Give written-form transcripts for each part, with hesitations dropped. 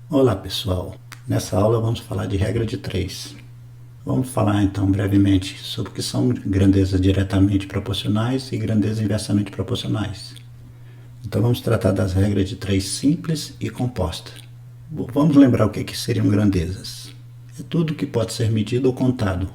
Olá pessoal, nessa aula vamos falar de regra de 3. Vamos falar então brevemente sobre o que são grandezas diretamente proporcionais e grandezas inversamente proporcionais. Então vamos tratar das regras de 3 simples e composta. Vamos lembrar o que seriam grandezas. É tudo que pode ser medido ou contado,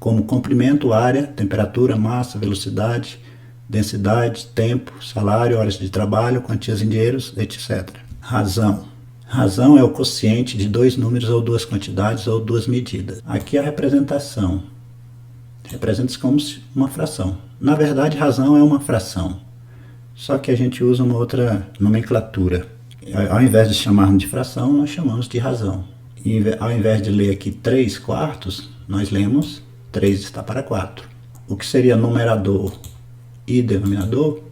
como comprimento, área, temperatura, massa, velocidade, densidade, tempo, salário, horas de trabalho, quantias em dinheiros, etc. Razão. Razão é o quociente de dois números ou duas quantidades ou duas medidas. Aqui a representação representa-se como uma fração. Na verdade, razão é uma fração, só que a gente usa uma outra nomenclatura. Ao invés de chamarmos de fração, nós chamamos de razão. E ao invés de ler aqui 3 quartos, nós lemos 3 está para 4. O que seria numerador e denominador,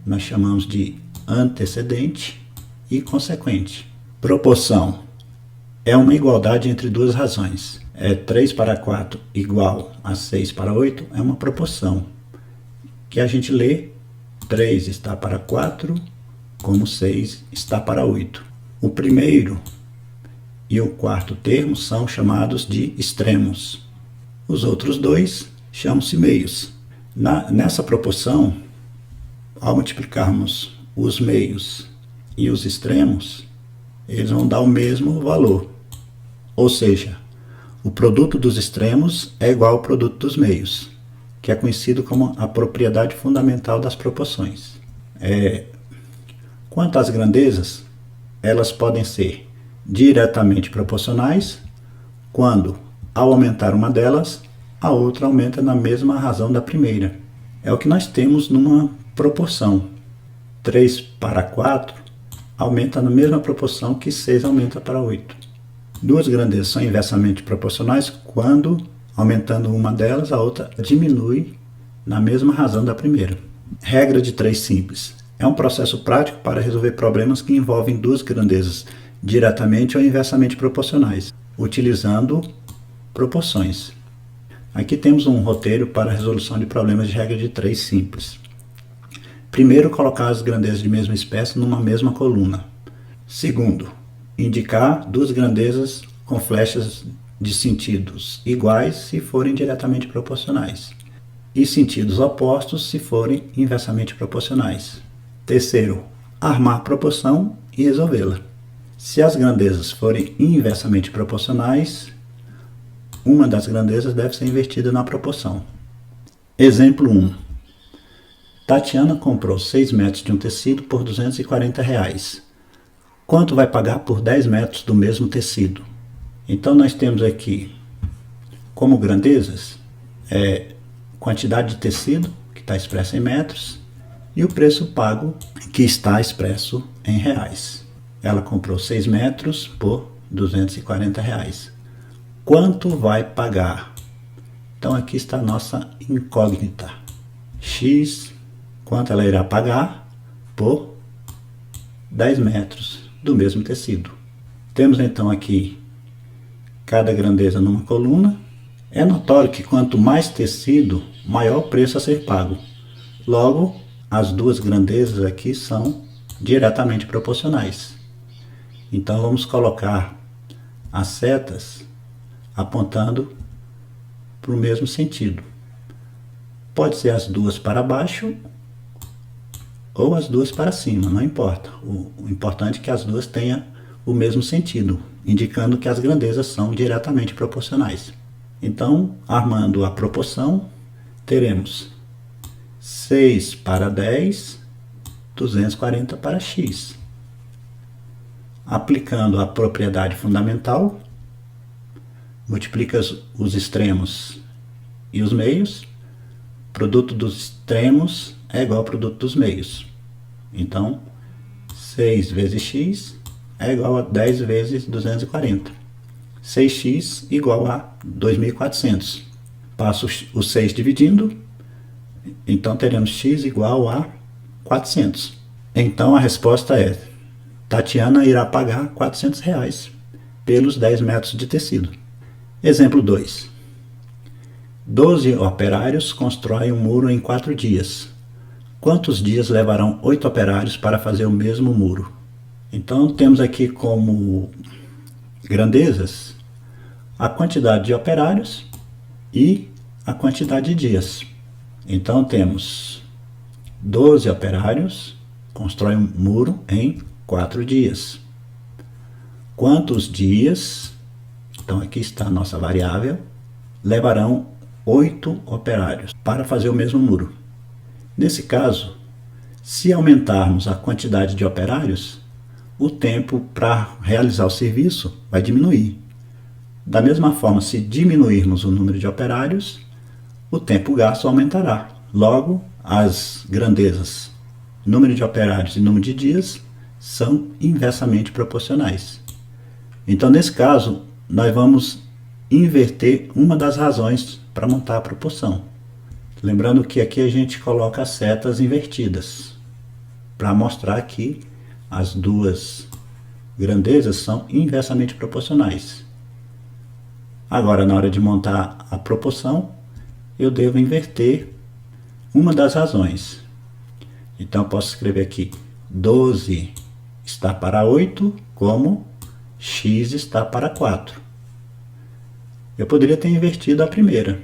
nós chamamos de antecedente e consequente. Proporção é uma igualdade entre duas razões. 3 para 4 igual a 6 para 8 é uma proporção, que a gente lê 3 está para 4 como 6 está para 8. O primeiro e o quarto termo são chamados de extremos. Os outros dois chamam-se meios. Nessa proporção, ao multiplicarmos os meios e os extremos, eles vão dar o mesmo valor. Ou seja, o produto dos extremos é igual ao produto dos meios, que é conhecido como a propriedade fundamental das proporções. Quanto às grandezas, elas podem ser diretamente proporcionais, quando, ao aumentar uma delas, a outra aumenta na mesma razão da primeira. É o que nós temos numa proporção. 3 para 4 aumenta na mesma proporção que 6 aumenta para 8. Duas grandezas são inversamente proporcionais quando, aumentando uma delas, a outra diminui na mesma razão da primeira. Regra de 3 simples. É um processo prático para resolver problemas que envolvem duas grandezas diretamente ou inversamente proporcionais, utilizando proporções. Aqui temos um roteiro para a resolução de problemas de regra de 3 simples. Primeiro, colocar as grandezas de mesma espécie numa mesma coluna. Segundo, indicar duas grandezas com flechas de sentidos iguais se forem diretamente proporcionais e sentidos opostos se forem inversamente proporcionais. Terceiro, armar a proporção e resolvê-la. Se as grandezas forem inversamente proporcionais, uma das grandezas deve ser invertida na proporção. Exemplo 1. Tatiana comprou 6 metros de um tecido por R$240. Quanto vai pagar por 10 metros do mesmo tecido? Então nós temos aqui como grandezas quantidade de tecido, que está expressa em metros, e o preço pago, que está expresso em reais. Ela comprou 6 metros por R$240. Quanto vai pagar? Então aqui está a nossa incógnita. X, quanto ela irá pagar por 10 metros do mesmo tecido. Temos então aqui cada grandeza numa coluna. É notório que quanto mais tecido, maior o preço a ser pago. Logo, as duas grandezas aqui são diretamente proporcionais. Então vamos colocar as setas apontando para o mesmo sentido. Pode ser as duas para baixo ou as duas para cima, não importa. O importante é que as duas tenham o mesmo sentido, indicando que as grandezas são diretamente proporcionais. Então, armando a proporção, teremos 6 para 10, 240 para x. Aplicando a propriedade fundamental, multiplica os extremos e os meios. Produto dos extremos é igual ao produto dos meios. Então, 6 vezes x é igual a 10 vezes 240. 6x igual a 2.400. Passo o 6 dividindo, então teremos x igual a 400. Então a resposta é: Tatiana irá pagar R$400 pelos 10 metros de tecido. Exemplo 2. 12 operários constroem um muro em 4 dias. Quantos dias levarão 8 operários para fazer o mesmo muro? Então temos aqui como grandezas a quantidade de operários e a quantidade de dias. Então temos 12 operários, constrói um muro em 4 dias. Quantos dias, então aqui está a nossa variável, levarão 8 operários para fazer o mesmo muro? Nesse caso, se aumentarmos a quantidade de operários, o tempo para realizar o serviço vai diminuir. Da mesma forma, se diminuirmos o número de operários, o tempo gasto aumentará. Logo, as grandezas, número de operários e número de dias, são inversamente proporcionais. Então, nesse caso, nós vamos inverter uma das razões para montar a proporção. Lembrando que aqui a gente coloca as setas invertidas, para mostrar que as duas grandezas são inversamente proporcionais. Agora, na hora de montar a proporção, eu devo inverter uma das razões. Então, eu posso escrever aqui 12 está para 8, como x está para 4. Eu poderia ter invertido a primeira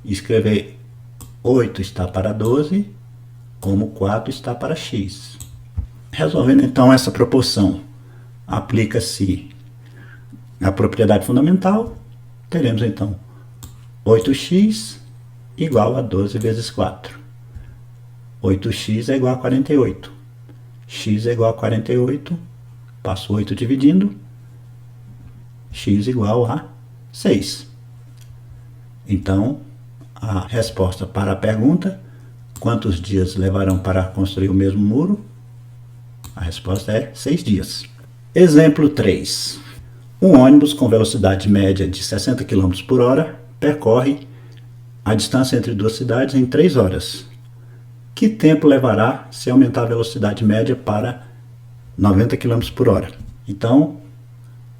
e escrever 8 está para 12, como 4 está para x. Resolvendo então essa proporção, aplica-se a propriedade fundamental, teremos então 8x igual a 12 vezes 4. 8x é igual a 48. X é igual a 48, passo 8 dividindo, x igual a 6. Então, a resposta para a pergunta, quantos dias levarão para construir o mesmo muro? A resposta é 6 dias. Exemplo 3. Um ônibus com velocidade média de 60 km por hora percorre a distância entre duas cidades em 3 horas. Que tempo levará se aumentar a velocidade média para 90 km por hora? Então,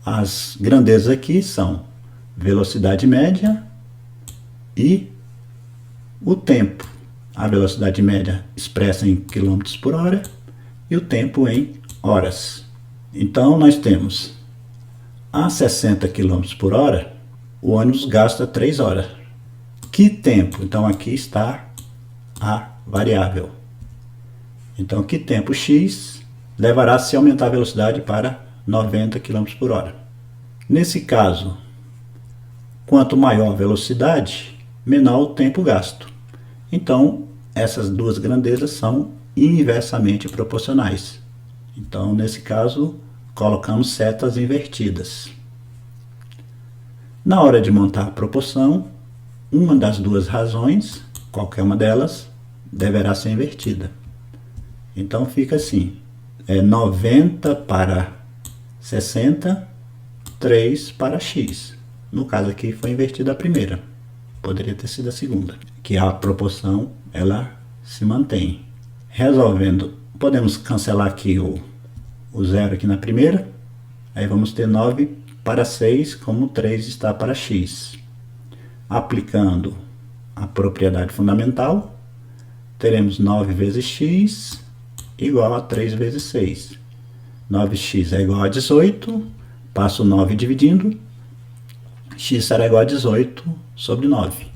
as grandezas aqui são velocidade média e o tempo. A velocidade média expressa em km por hora e o tempo em horas. Então, nós temos a 60 km por hora, o ônibus gasta 3 horas. Que tempo? Então, aqui está a variável. Então, que tempo x levará se aumentar a velocidade para 90 km por hora? Nesse caso, quanto maior a velocidade, menor o tempo gasto. Então, essas duas grandezas são inversamente proporcionais. Então, nesse caso, colocamos setas invertidas. Na hora de montar a proporção, uma das duas razões, qualquer uma delas, deverá ser invertida. Então fica assim, 90 para 60, 3 para x. No caso aqui foi invertida a primeira, poderia ter sido a segunda, que a proporção ela se mantém. Resolvendo, podemos cancelar aqui o zero aqui na primeira, aí vamos ter 9 para 6, como 3 está para x. Aplicando a propriedade fundamental, teremos 9 vezes x igual a 3 vezes 6. 9x é igual a 18, passo 9 dividindo, x será igual a 18 sobre 9.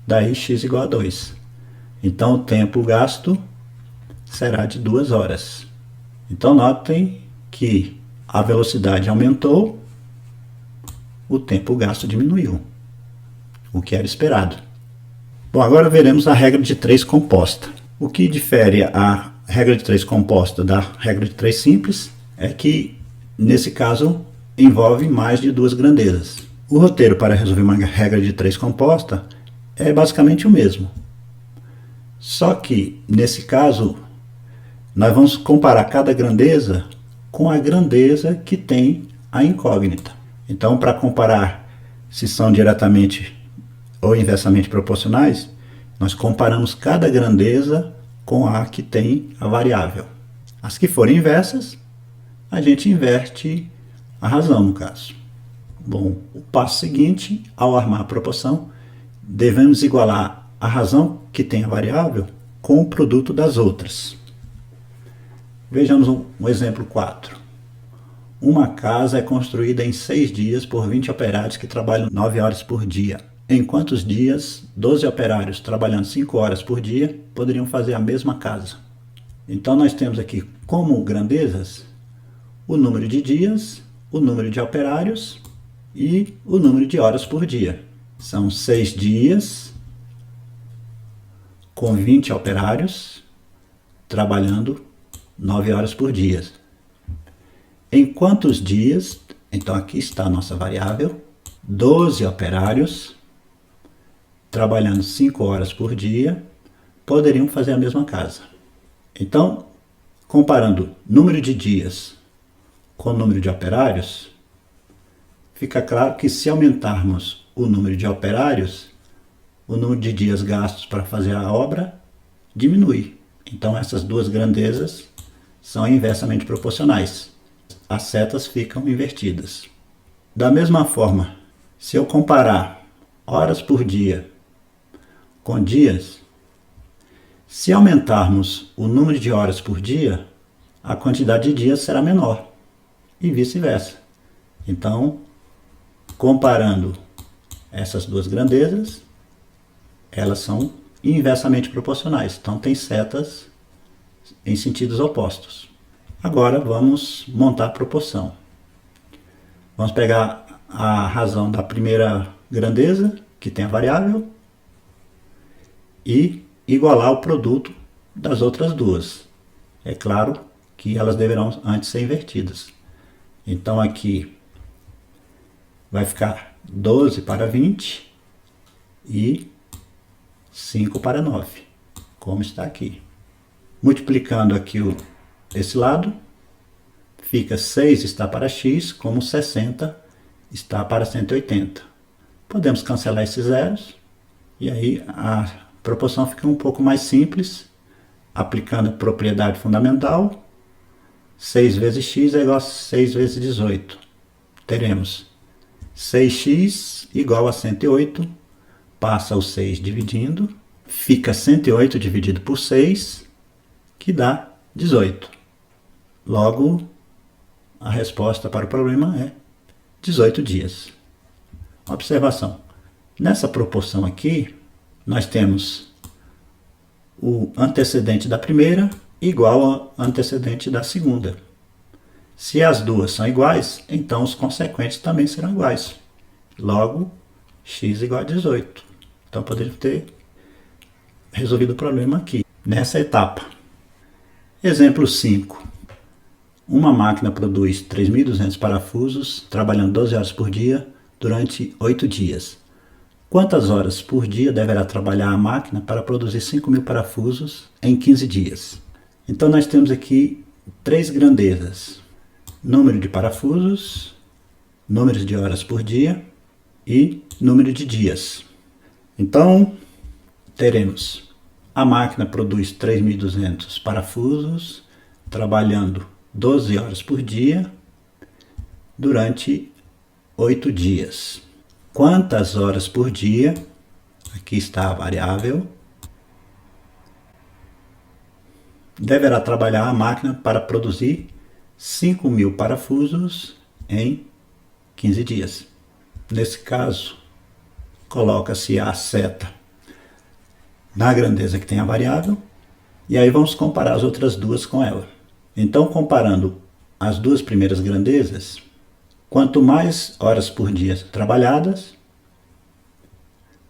Daí x igual a 2. Então o tempo gasto será de 2 horas. Então notem que a velocidade aumentou, o tempo gasto diminuiu, o que era esperado. Bom, agora veremos a regra de 3 composta. O que difere a regra de 3 composta da regra de 3 simples é que, nesse caso, envolve mais de duas grandezas. O roteiro para resolver uma regra de 3 composta é basicamente o mesmo. Só que, nesse caso, nós vamos comparar cada grandeza com a grandeza que tem a incógnita. Então, para comparar se são diretamente ou inversamente proporcionais, nós comparamos cada grandeza com a que tem a variável. As que forem inversas, a gente inverte a razão no caso. Bom, o passo seguinte, ao armar a proporção, devemos igualar a razão que tem a variável com o produto das outras. Vejamos um exemplo 4. Uma casa é construída em 6 dias por 20 operários que trabalham 9 horas por dia. Em quantos dias 12 operários trabalhando 5 horas por dia poderiam fazer a mesma casa? Então nós temos aqui como grandezas o número de dias, o número de operários e o número de horas por dia. São 6 dias com 20 operários trabalhando 9 horas por dia. Em quantos dias, então aqui está a nossa variável, 12 operários trabalhando 5 horas por dia poderiam fazer a mesma casa. Então, comparando número de dias com o número de operários, fica claro que se aumentarmos o número de operários, o número de dias gastos para fazer a obra diminui. Então essas duas grandezas são inversamente proporcionais. As setas ficam invertidas. Da mesma forma, se eu comparar horas por dia com dias, se aumentarmos o número de horas por dia, a quantidade de dias será menor e vice-versa. Então, comparando essas duas grandezas, elas são inversamente proporcionais. Então, tem setas em sentidos opostos. Agora vamos montar a proporção. Vamos pegar a razão da primeira grandeza, que tem a variável, e igualar o produto das outras duas. É claro que elas deverão antes ser invertidas. Então aqui vai ficar 12 para 20 e 5 para 9, como está aqui. Multiplicando aqui esse lado, fica 6 está para x, como 60 está para 180. Podemos cancelar esses zeros, e aí a proporção fica um pouco mais simples, aplicando a propriedade fundamental. 6 vezes x é igual a 6 vezes 18. Teremos 6x igual a 108, passa o 6 dividindo, fica 108 dividido por 6, que dá 18. Logo, a resposta para o problema é 18 dias. Observação. Nessa proporção aqui, nós temos o antecedente da primeira igual ao antecedente da segunda. Se as duas são iguais, então os consequentes também serão iguais. Logo, x igual a 18. Então, poderíamos ter resolvido o problema aqui, nessa etapa. Exemplo 5. Uma máquina produz 3.200 parafusos, trabalhando 12 horas por dia, durante 8 dias. Quantas horas por dia deverá trabalhar a máquina para produzir 5.000 parafusos em 15 dias? Então nós temos aqui 3 grandezas. Número de parafusos, número de horas por dia e número de dias. Então, teremos a máquina produz 3.200 parafusos, trabalhando 12 horas por dia, durante 8 dias. Quantas horas por dia? Aqui está a variável. Deverá trabalhar a máquina para produzir 5.000 parafusos em 15 dias. Nesse caso, coloca-se a seta na grandeza que tem a variável, e aí vamos comparar as outras duas com ela. Então, comparando as duas primeiras grandezas, quanto mais horas por dia trabalhadas,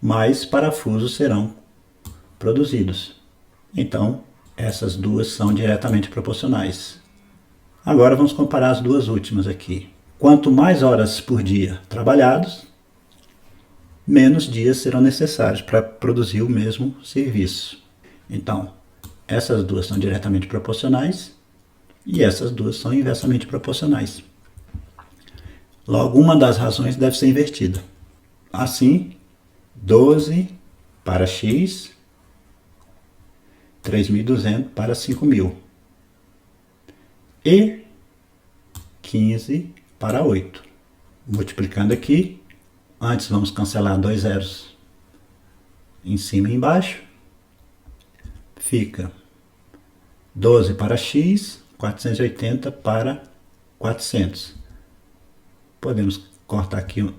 mais parafusos serão produzidos. Então, essas duas são diretamente proporcionais. Agora vamos comparar as duas últimas aqui. Quanto mais horas por dia trabalhados, menos dias serão necessários para produzir o mesmo serviço. Então, essas duas são diretamente proporcionais e essas duas são inversamente proporcionais. Logo, uma das razões deve ser invertida. Assim, 12 para x, 3.200 para 5.000 e 15 para 8. Multiplicando aqui, antes vamos cancelar 2 zeros em cima e embaixo, fica 12 para x, 480 para 400. Podemos cortar aqui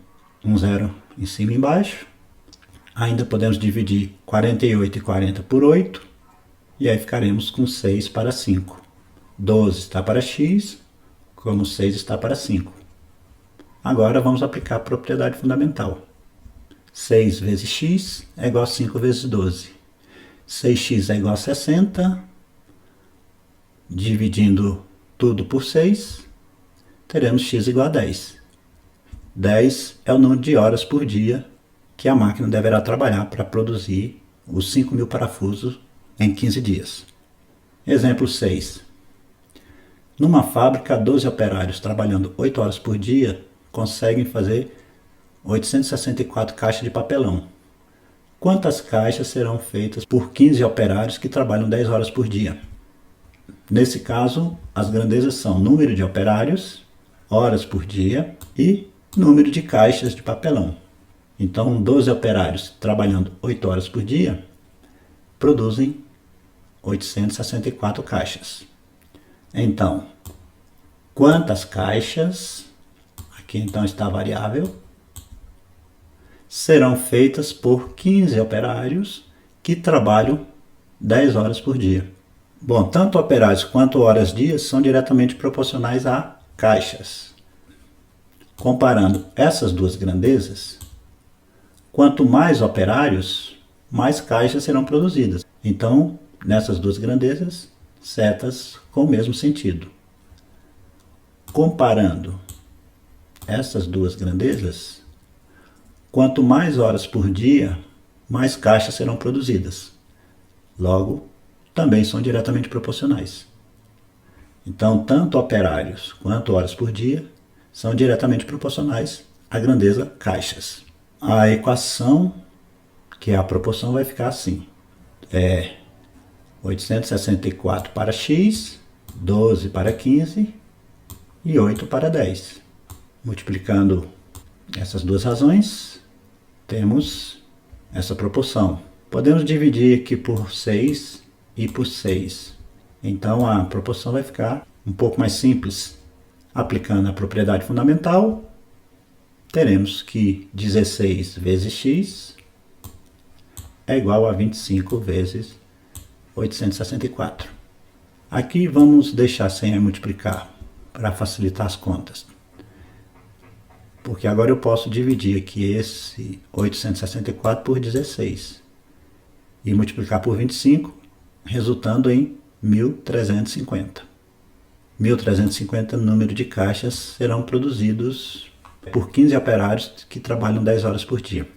um zero em cima e embaixo. Ainda podemos dividir 48 e 40 por 8. E aí ficaremos com 6 para 5. 12 está para x, como 6 está para 5. Agora vamos aplicar a propriedade fundamental. 6 vezes x é igual a 5 vezes 12. 6x é igual a 60. Dividindo tudo por 6, teremos x igual a 10. 10 é o número de horas por dia que a máquina deverá trabalhar para produzir os 5.000 parafusos em 15 dias. Exemplo 6. Numa fábrica, 12 operários trabalhando 8 horas por dia conseguem fazer 864 caixas de papelão. Quantas caixas serão feitas por 15 operários que trabalham 10 horas por dia? Nesse caso, as grandezas são número de operários, horas por dia e número de caixas de papelão. Então, 12 operários trabalhando 8 horas por dia produzem 864 caixas. Então, quantas caixas, aqui então está a variável, serão feitas por 15 operários que trabalham 10 horas por dia? Bom, tanto operários quanto horas-dias são diretamente proporcionais a caixas. Comparando essas duas grandezas, quanto mais operários, mais caixas serão produzidas. Então, nessas duas grandezas, setas com o mesmo sentido. Comparando essas duas grandezas, quanto mais horas por dia, mais caixas serão produzidas. Logo, também são diretamente proporcionais. Então, tanto operários quanto horas por dia são diretamente proporcionais à grandeza caixas. A equação, que é a proporção, vai ficar assim. 864 para x, 12 para 15 e 8 para 10. Multiplicando essas duas razões, temos essa proporção. Podemos dividir aqui por 6 e por 6. Então a proporção vai ficar um pouco mais simples. Aplicando a propriedade fundamental, teremos que 16 vezes x é igual a 25 vezes 864. Aqui vamos deixar sem multiplicar para facilitar as contas. Porque agora eu posso dividir aqui esse 864 por 16 e multiplicar por 25, resultando em 1.350. 1.350 número de caixas serão produzidos por 15 operários que trabalham 10 horas por dia.